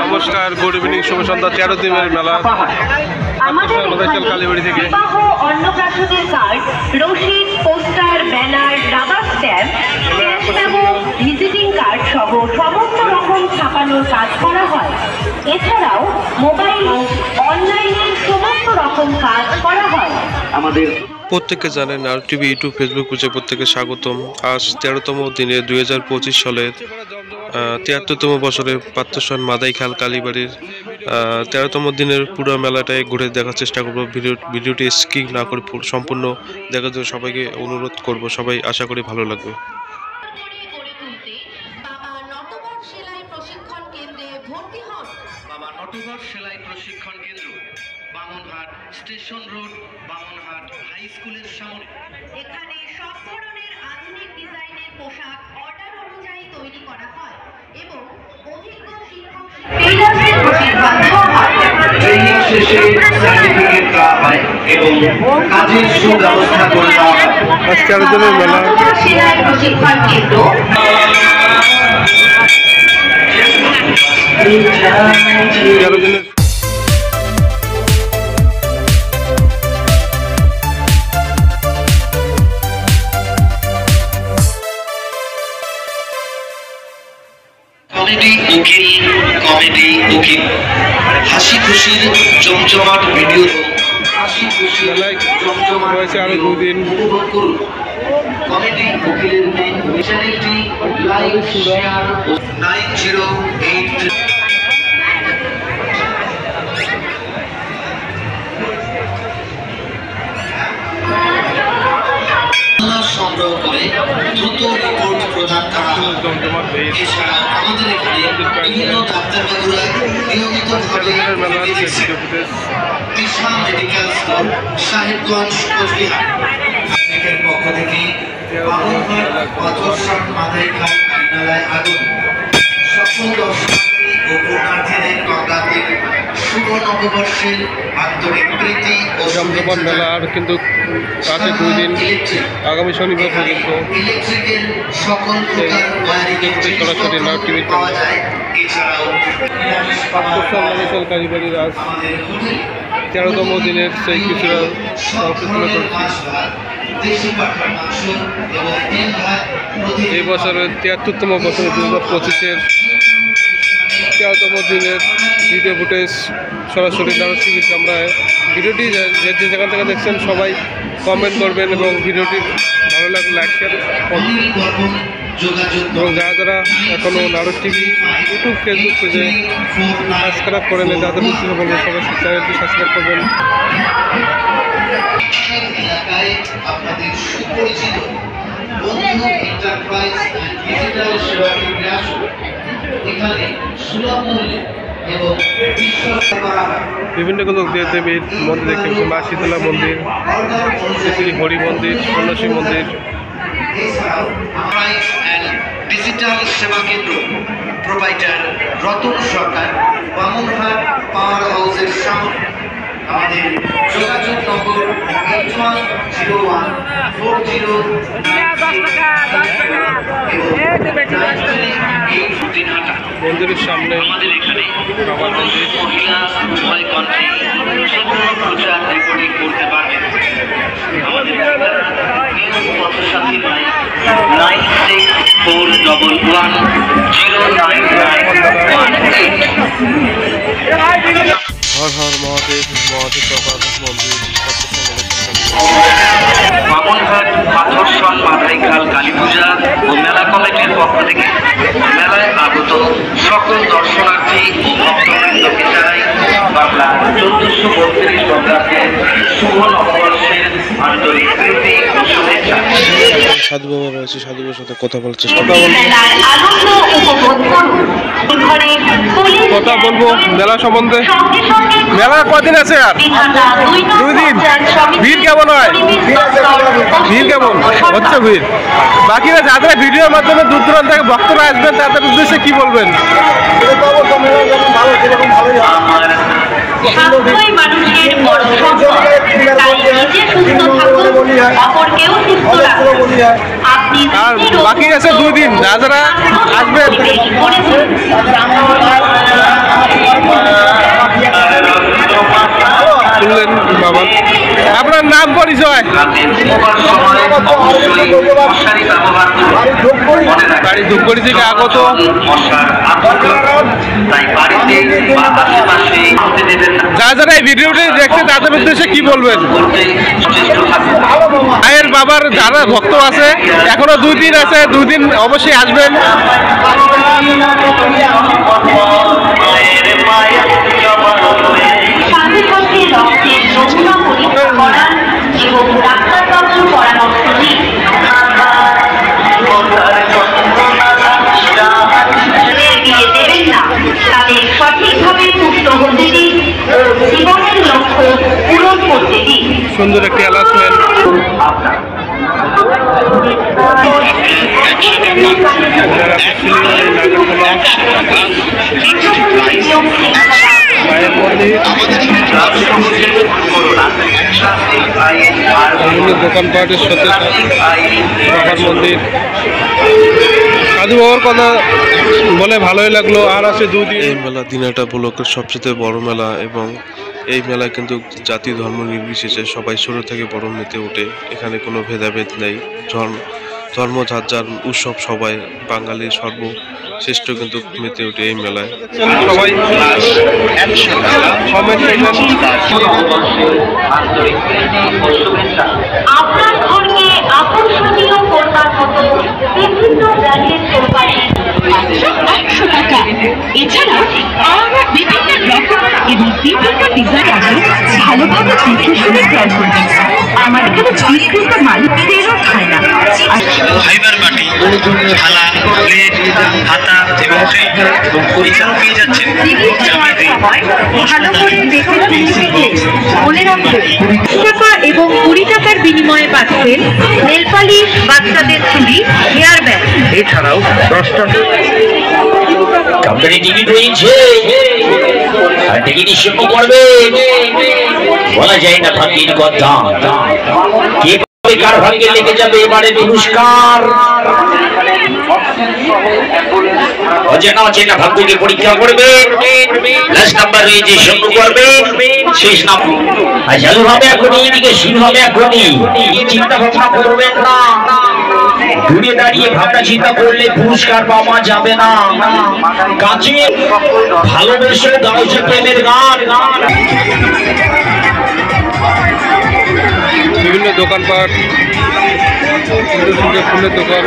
নমস্কার, good evening, শুভ সন্ধ্যা। 13 দিনের মেলা কালীবাড়ি থেকে অন্নপ্রাশনের কার্ড, রসিদ, poster, banner, rubber stamp, visiting card সহ সমস্ত রকম ছাপানোর কাজ করা হয়। এছাড়াও মোবাইল, অনলাইনে সমস্ত রকম কাজ করা হয়। আমাদের প্রত্যেককে জানেন আর টিভি, ইউটিউব, ফেসবুক পেজে প্রত্যেকে স্বাগতম। আজ 13তম দিনে 2025 সালের 73তম বছরে পাত্রসন মাদাইখাল কালীবাড়ির 13তম দিনের পুরো মেলাটায় ঘুরে দেখার চেষ্টা করব। ভিডিওটি স্কিপ না করে সম্পূর্ণ দেখার জন্য সবাইকে অনুরোধ করব। সবাই আশা করি ভালো লাগবে। Bamanhat station road, Bamanhat high স্কুলের সামনে। এখানে সব ধরনের আধুনিক ডিজাইনের পোশাক অর্ডার অনুযায়ী তৈরি করা হয় এবং অভিজ্ঞ শিক্ষক টেইলারদের প্রশিক্ষণ দেওয়া হয়। ট্রেনিং শেষে সার্টিফিকেট দেওয়া হয় এবং কাজের সুব্যবস্থা করে দেওয়া হয়। সেলাই প্রশিক্ষণ কেন্দ্র কমেডি উকিল হাসি খুশির জমজমাট ভিডিও, হাসি খুশি জমজমাট আরো 2 দিন উপভোগ করুন। কমেডি উকিলের চ্যানেলটি লাইক, শেয়ার 908 সংগ্রহ করে দ্রুত রিপোর্ট প্রদান করা হয়। এছাড়া আমাদের এখানে বিভিন্ন ডাক্তারবাবুরা নিয়মিতভাবে দিশা মেডিকেল স্টোর, সাহেবগঞ্জ, কোচবিহার এর পক্ষ থেকে বামনহাট পাথরসন মাদাইখাল মেলায় আগত সকল দর্শনার্থী ও পূর্ণার্থীদের গঙ্গাতীর শুভ নববর্ষের আন্তরিক প্রীতি ও জমজমাট মেলা। আর কিন্তু আছে 2 দিন, আগামী শনিবার পর্যন্ত ইলেকট্রিকের সকল প্রকার ওয়্যারিং সরাসরি লাইভ টিভি পাওয়া যায়। এছাড়াও পাত্রসন কালীবাড়ির আজ 13তম দিনের সেই কিছুটা তুলে ধরছি। এই বছরের 73তম বছর 2025-এর 13তম দিনের ভিডিও ফুটেজ সরাসরি লাইভ টিভিতে আমরা ভিডিওটি যে যেখান থেকে দেখছেন সবাই কমেন্ট করবেন এবং ভিডিওটি ভালো লাগলে লাইক, শেয়ার এবং যারা এখনও নারদ টিভি, ইউটিউব, ফেসবুক পেজে সাবস্ক্রাইব করেন, যাদের উদ্দেশ্য বলবো সবাই চ্যানেলটি সাবস্ক্রাইব করবেন। আপনাদের সুপরিচিত বন্ধু এন্টারপ্রাইজ এন্ড ডিজিটাল সেবা কেন্দ্রে আসুন। এখানে সুলভ মূল্যে এবং বিশ্বাস করা হয়। বিভিন্ন দেবীর মন্দির দেখতে পাচ্ছি, মা শীতলা মন্দির, শ্রী হরি মন্দির, সন্ন্যাসী মন্দির। এছাড়াও এন্টারপ্রাইজ এন্ড ডিজিটাল সেবা কেন্দ্র প্রোভাইডার রতন সরকার, বামনহাট পাওয়ার হাউসের সামনে। আমাদের যোগাযোগ নম্বর 810140 মন্দিরের সামনে আমাদের এখানে বাবার মন্দির। মহিলা উভয় কণ্ঠে প্রচার রেকর্ডিং করতে পারবেন। আমাদের পথসাথী লাইন 9641109918। হর হর মহাদেব, মহাদেব বাবার মন্দির। বামনহাট পাথরসন মাদাইখাল কালী পূজা ও মেলা কমিটির পক্ষ থেকে মেলায় আগত সকল দর্শনার্থী ও ভক্তবৃন্দকে জানাই বাংলা 1432 বঙ্গাব্দের শুভ নববর্ষের আন্তরিক প্রীতি ও শুভেচ্ছা। সাধু বাবা রয়েছে, সাধুবাবার সাথে কথা বলার চেষ্টা কথা বলবো মেলা সম্বন্ধে। মেলা কদিন আছে? আর 2 দিন। ভিড় কেমন হয়? ভিড় কেমন হচ্ছে? ভিড় বাকিরা যাদের ভিডিওর মাধ্যমে দূর দূরান্ত থেকে ভক্তরা আসবেন তাদের উদ্দেশ্যে কি বলবেন? স্বাস্থ্যই মানুষের বড় সম্পদ। তাই নিজে সুস্থ থাকুন, অপরকেও সুস্থ রাখুন। আপনি আর বাকি আছে 2 দিন, যারা আসবেন করে তুলুন। শুনলেন বাবা। আপনার নাম পরিচয়? বাড়ি ধূপগুড়ি থেকে আগত। যারা এই ভিডিওটি দেখছে তাদের উদ্দেশ্যে কি বলবেন? মায়ের বাবার যারা ভক্ত আছে, এখনো 2 দিন আছে, 2 দিন অবশ্যই আসবেন। স্বামীপক্ষে রক্তের নমুনা পরীক্ষা করান এবং ডাক্তারবাবুর পরামর্শ নিন। বিয়ে দেবেন না, তাদের সঠিকভাবে পুষ্ট হতে দিন ও জীবনের লক্ষ্য পূরণ করতে দিন। সুন্দর একটি অ্যানাউন্সমেন্ট। দোকানপাটের সাথে বাবার মন্দির, সাধু বাবার কথা বলে ভালোই লাগলো। আর আছে 2 দিন। এই মেলা দিনাটা ব্লকের সবচেয়ে বড় মেলা এবং এই মেলায় কিন্তু জাতি ধর্ম নির্বিশেষে সবাই ছোট থেকে বড় মেতে ওঠে। এখানে কোনো ভেদাভেদ নেই। ধর্ম যার যার উৎসব, সবাই বাঙালির সর্বশ্রেষ্ঠ কিন্তু মেতে ওঠে এই মেলায়। সবাই আপনার ঘরকে আকর্ষণীয় করবার মতো বিভিন্ন ব্র্যান্ডের কোম্পানি 100 টাকা। এছাড়া আরো বিভিন্ন রকম এবং বিভিন্ন ডিজাইন আছে। ভালোভাবে দেখে শুনে ক্রয় করবেন। আমার এখানে বিক্রেতা মালিক ফেরত হয় না। ফাইবার বাটি, থালা, প্লেট, হাতা এবং এছাড়াও পেয়ে যাচ্ছেন ভালো করে দেখে শুনে মনে রাখবেন, 20 টাকা এবং 20 টাকার বিনিময়ে পাচ্ছেন নেল পালিশ, বাচ্চাদের চুড়ি, হেয়ার ব্যাগ। এছাড়াও 10 টাকা কোম্পানি টিকিট রয়েছে, আর টিকিট শিল্প করবে বলা যায় না ভাগ্যের কথা। কে পাবে, কার ভাগ্যে লেগে যাবে এবারে পুরস্কার? অচেনা অচেনা ভাগ্যকে পরীক্ষা করবে। লাস্ট নাম্বার রয়েছে শুরু করবে, শেষ নাম্বার চালু হবে এখনই, এদিকে শুরু হবে এখনই। চিন্তা ভাবনা করবেন না, দূরে দাঁড়িয়ে ভাবনা চিন্তা করলে পুরস্কার পাওয়া যাবে না। কাছে ভালোবেসে গাও যে প্রেমের গান। বিভিন্ন দোকানপাট, সুন্দর সুন্দর ফুলের দোকান।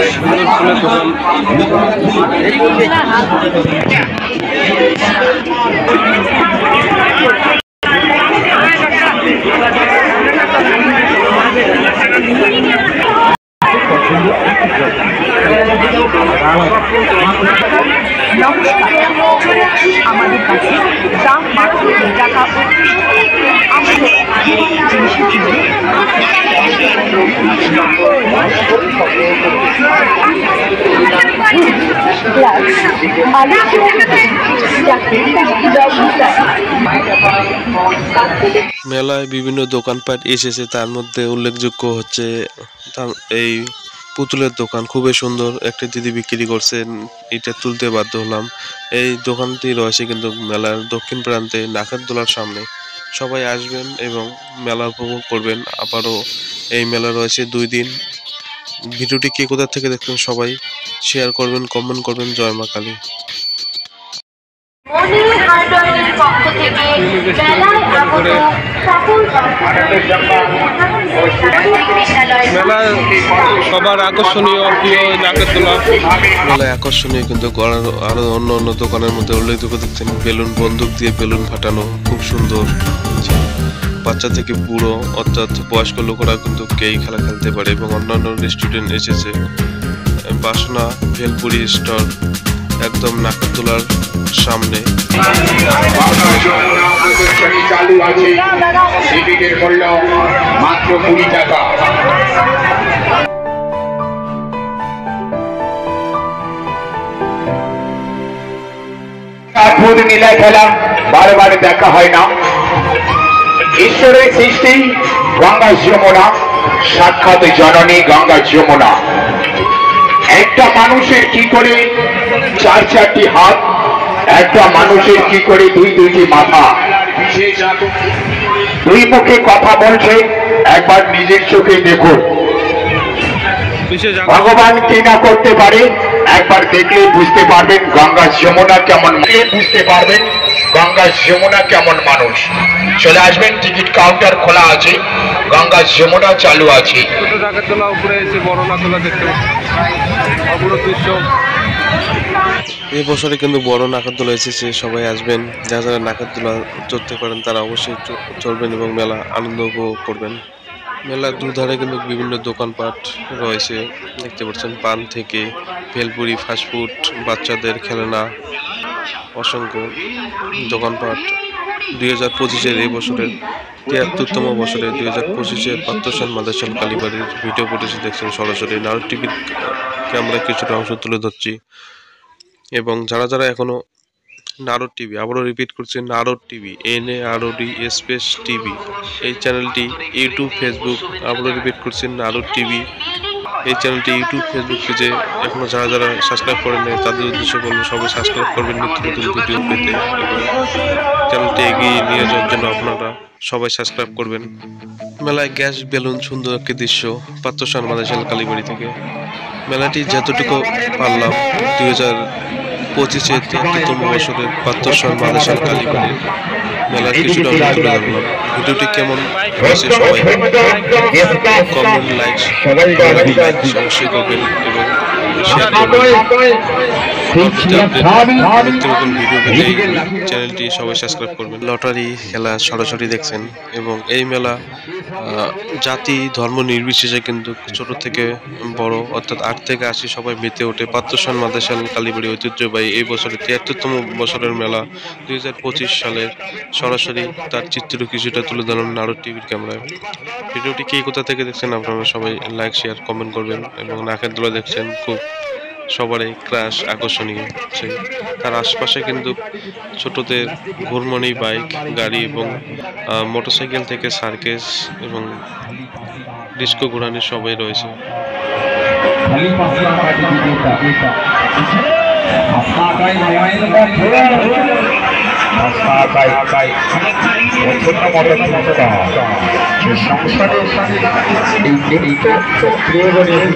সুন্দর ফুলের দোকান। আমাদের কাছে দাম মাত্র 2 টাকা। আমাদের মেলায় বিভিন্ন দোকানপাট এসেছে, তার মধ্যে উল্লেখযোগ্য হচ্ছে এই পুতুলের দোকান। খুবই সুন্দর একটা দিদি বিক্রি করছেন, এটা তুলতে বাধ্য হলাম। এই দোকানটি রয়েছে কিন্তু মেলার দক্ষিণ প্রান্তে, নাকের দোলার সামনে। সবাই আসবেন এবং মেলা উপভোগ করবেন। আবারও এই মেলা রয়েছে 2 দিন। ভিডিওটি কে কোথা থেকে দেখবেন সবাই শেয়ার করবেন, কমেন্ট করবেন। জয় মা কালী। মনি হার্ডওয়্যারের পক্ষ থেকে মেলায় আগত সকল মেলা সবার আকর্ষণীয় প্রিয় নাকের দোলা। মেলায় আকর্ষণীয় কিন্তু আরো অন্য অন্য দোকানের মধ্যে উল্লেখযোগ্য দেখছেন বেলুন, বন্দুক দিয়ে বেলুন ফাটানো, খুব সুন্দর। বাচ্চা থেকে বুড়ো অর্থাৎ বয়স্ক লোকেরা কিন্তু এই খেলা খেলতে পারে এবং অন্যান্য রেস্টুরেন্ট এসেছে। বাসনা ভেলপুরি স্টোর একদম নাকের দোলার সামনে। চালু আছে, টিকিটের মূল্য মাত্র 20 টাকা। দুধ নীলা খেলা বারবার দেখা হয় না। ঈশ্বরের সৃষ্টি গঙ্গা যমুনা, সাক্ষাৎ জননী গঙ্গা যমুনা। একটা মানুষের কি করে চার চারটি হাত, একটা মানুষের কি করে দুইটি মাথা, দুই মুখে কথা বলছে, একবার নিজের চোখে দেখুন। ভগবান কি না করতে পারে একবার দেখলে বুঝতে পারবেন গঙ্গা যমুনা কেমন, বুঝতে পারবেন গঙ্গা যমুনা কেমন মানুষ। চলে আসবেন, টিকিট কাউন্টার খোলা আছে, গঙ্গা যমুনা চালু আছে। এই বছরে কিন্তু বড় নাগরদোলা এসেছে, সবাই আসবেন। যারা যারা নাগরদোলা চড়তে পারেন তারা অবশ্যই চড়বেন এবং মেলা আনন্দ উপভোগ করবেন। মেলার দুধারে কিন্তু বিভিন্ন দোকানপাট রয়েছে, দেখতে পাচ্ছেন পান থেকে ভেলপুরি, ফাস্টফুড, বাচ্চাদের খেলনা, অসংখ্য দোকানপাট। 2025-এর এই বছরের 73তম বছরে 2025-এর পাত্রসান মাদ্রাসাল কালীবাড়ির ভিডিও ফুটেজ দেখছেন সরাসরি। নারদ টিভির ক্যামেরায় কিছুটা অংশ তুলে ধরছি। এবং যারা যারা এখনো নারদ টিভি, আবারও রিপিট করছি, Narad TV, NAROD space TV, এই চ্যানেলটি ইউটিউব, ফেসবুক, আবারও রিপিট করছি, নারদ টিভি, এই চ্যানেলটি ইউটিউব, ফেসবুক পেজে এখনো যারা যারা সাবস্ক্রাইব করেন নাই তাদের উদ্দেশ্যে বলবো সবাই সাবস্ক্রাইব করবেন নিত্য নতুন ভিডিও পেতে, এবং চ্যানেলটি এগিয়ে নিয়ে যাওয়ার জন্য আপনারা সবাই সাবস্ক্রাইব করবেন। মেলায় গ্যাস বেলুন, সুন্দর একটি দৃশ্য পাত্রসান মাদ্রাসাল কালীবাড়ি থেকে। মেলাটি যতটুকু পারলাম 2025-এর 73তম বছরের পাত্রসান মাদ্রাসাল কালীবাড়ির মেলার কিছুটা অংশ তুলে ধরলাম। ভিডিওটি কেমন হয়েছে সবাই কমেন্ট, লাইক অবশ্যই করবেন এবং শেয়ার করবেন। নিত্য নতুন ভিডিও পেতে চ্যানেলটি সবাই সাবস্ক্রাইব করবেন। লটারি খেলা সরাসরি দেখছেন এবং এই মেলা জাতি ধর্ম নির্বিশেষে কিন্তু ছোট থেকে বড় অর্থাৎ 8 থেকে 80 সবাই মেতে ওঠে। পাত্রসান মাদ্রাসাল কালীবাড়ি ঐতিহ্যবাহী এই বছরের 73তম বছরের মেলা 2025 সালের সরাসরি তার চিত্র কিছুটা তুলে ধরুন নারদ টিভির ক্যামেরায়। ভিডিওটি কে কোথা থেকে দেখছেন আপনারা সবাই লাইক, শেয়ার, কমেন্ট করবেন। এবং নাগরদোলা দেখছেন খুব সবারই ক্রাশ, আকর্ষণীয়। সেই তার আশপাশে কিন্তু ছোটদের ঘুরমনি, বাইক, গাড়ি এবং মোটরসাইকেল থেকে সার্কেস এবং ডিস্কো ঘোরানি সবাই রয়েছে।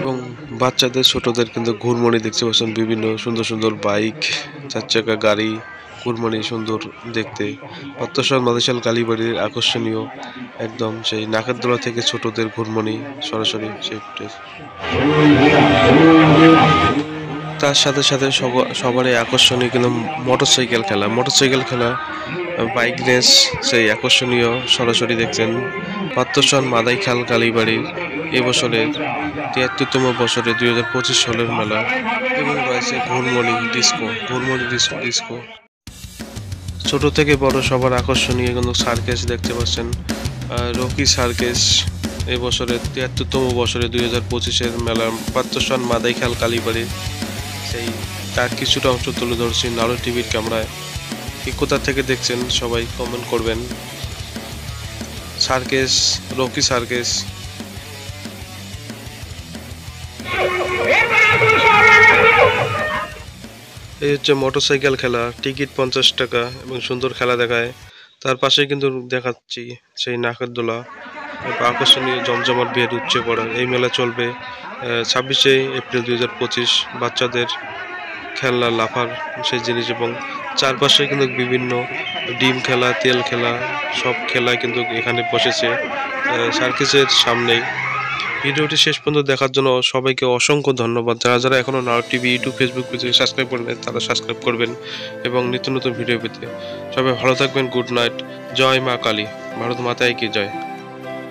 এবং বাচ্চাদের, ছোটদের কিন্তু ঘুরমনি দেখতে পাচ্ছেন, বিভিন্ন সুন্দর সুন্দর বাইক, 4 চাকা গাড়ি, ঘুরমনি সুন্দর দেখতে। পাত্রসান মাদ্রাসাল কালীবাড়ির আকর্ষণীয় একদম সেই নাগরদোলা থেকে ছোটদের ঘুরমনি সরাসরি সেই ফুটেজ। তার সাথে সাথে সবারই আকর্ষণীয় কিন্তু মোটরসাইকেল খেলা, বাইক রেস, সেই আকর্ষণীয় সরাসরি দেখছেন পাত্রসান মাদাইখাল কালীবাড়ির এবছরের 73তম বছরে 2025 সালের মেলা। এবং রয়েছে ঘুরমনি ডিস্কো। ছোট থেকে বড় সবার আকর্ষণীয় কিন্তু সার্কেস দেখতে পাচ্ছেন, রকি সার্কেস এবছরের 73তম বছরে 2025-এর মেলা পাত্রসান মাদাইখাল কালীবাড়ির সেই তার কিছুটা অংশ তুলে ধরছি নারদ টিভির ক্যামেরায়। কোথা থেকে দেখছেন সবাই কমেন্ট করবেন। সার্কেস, রকি সার্কেস। এই হচ্ছে মোটরসাইকেল খেলা, টিকিট 50 টাকা এবং সুন্দর খেলা দেখায়। তার পাশে কিন্তু দেখাচ্ছি সেই নাগরদোলা, আকর্ষণীয় জমজমাট বিয়ের উচ্চে পড়া। এই মেলা চলবে 26শে এপ্রিল 2025। বাচ্চাদের খেলনা, লাফার সেই জিনিস এবং চারপাশে কিন্তু বিভিন্ন ডিম খেলা, তেল খেলা, সব খেলা কিন্তু এখানে বসেছে সার্কিসের সামনেই। ভিডিওটি শেষ পর্যন্ত দেখার জন্য সবাইকে অসংখ্য ধন্যবাদ। যারা যারা এখনো নারদ টিভি ইউটিউব, ফেসবুক পেজে সাবস্ক্রাইব করবেন তারা সাবস্ক্রাইব করবেন এবং নিত্য নতুন ভিডিও পেতে সবাই ভালো থাকবেন। Good night. জয় মা কালী। ভারত মাতায় কি জয়।